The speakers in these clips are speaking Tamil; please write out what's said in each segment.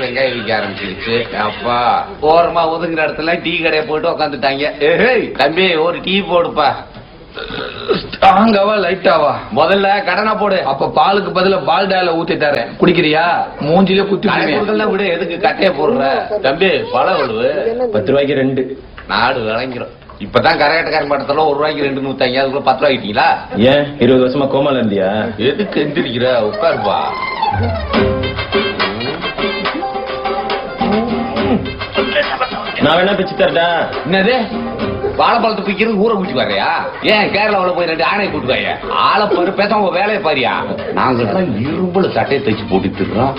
வெங்காயம் விற்க ஆரம்பிச்சிருச்சு. அப்பா ஓரமா ஒதுங்குற இடத்துல டீ கடையை போட்டு உக்காந்துட்டாங்க. தம்பி ஒரு டீ போடுப்பா. ஸ்ட்ராங்காவா லைட்டாவா? முதல்ல கடனா போடு. அப்ப பாலுக்கு பதிலா பால்டால ஊத்தி தரேன், குடிக்கிறியா? மூஞ்சில குத்தி விட எதுக்கு கட்டைய போடுற? தம்பி பழம் விடுவு 10 ரூபாய்க்கு 2. நாடு விளங்கிறோம். இப்பதான் கரகட்டக்காரன் படத்துல 1 ரூபாய்க்கு 2 150, அதுக்குள்ள 10 ரூபாய்க்கிட்டீங்களா? ஏன் 20 வருஷமா கோமால இருந்தியா? எதுக்கு எந்திரிக்கிற? உட்காருப்பா. நான் வேணா பிச்சு தரட்டா? என்னது வாழைப்பழத்தை பிக்கிறது ஊரை குச்சி வர்றியா? ஏன் கேரளாவில் போய் 2 ஆணையை கூட்டுவாங்க? ஆளை பாரு, பேச உங்க வேலையை பாரியா? நாங்க இரும்புல சட்டையை தைச்சு போட்டுறோம்.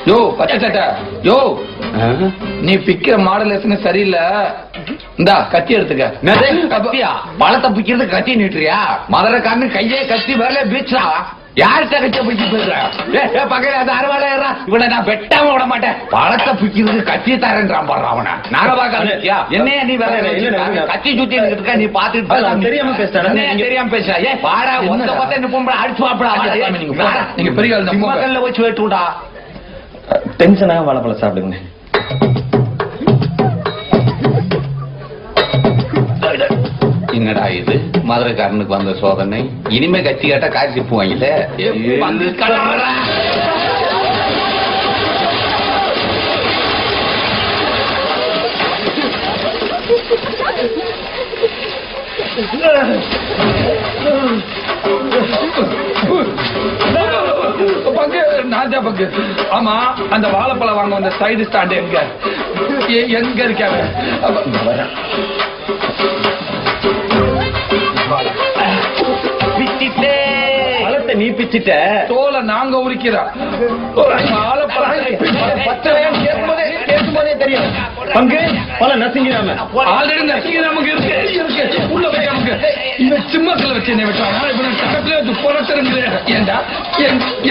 யோ பச்சை சட்டை, யோ நீ பிக்கிற மாடலேஷன் சரியில்லை. இந்தா கத்தி எடுத்துக்க. கத்தியா? பழத்தை பிக்கிறது கத்தி நீட்டுறியா? மதுரைக்காரனு கையே கத்தி வேலையை பீச்சா யார்கிட்ட கட்ச பிடிச்சி பேசுற? பகையில அது அறுவாலை இவனை நான் வெட்டாம விட மாட்டேன். பழத்தை பிக்கிறது கத்தி தரேன்றான் பாரு அவனை. நாங்க பாக்கா என்னையா நீ வேலை கத்தி சுத்தி இருக்க? நீ பாத்துட்டு தெரியாம பேசுறேன். தெரியாம பேச ஏன் பாடா ஒத்த பத்த இந்த பொம்பளை அடிச்சு வாப்படா. நீங்க பெரிய மக்கள்ல வச்சு வெட்டுடா. டென்ஷனாக வாழைப்பழம் சாப்பிடுங்க. என்னடா இது மதுரைக்காரனுக்கு வந்த சோதனை? இனிமே கத்தி கேட்டா காய்ச்சி திப்புவாங்கல்ல. பங்கு நாஜா பங்கு. ஆமா, அந்த வாழைப்பழம் வாங்க அந்த சைடு ஸ்டாண்ட் எங்க இருக்காங்க? பழத்தை நீ பிச்சிட்ட, தோலை நாங்க உரிக்கிறோம். கேட்கும்போதே தெரியும். பங்கு பழம் நசிங்கிறாம ஆல்ரெடி நசிங்கிறாம இருக்கு. உள்ள வைக்காம இவன் சிம்மத்துல வச்சு என்ன விட்டாங்க. இவன் பக்கத்துல வச்சு புறத்திருங்க. ஏண்டா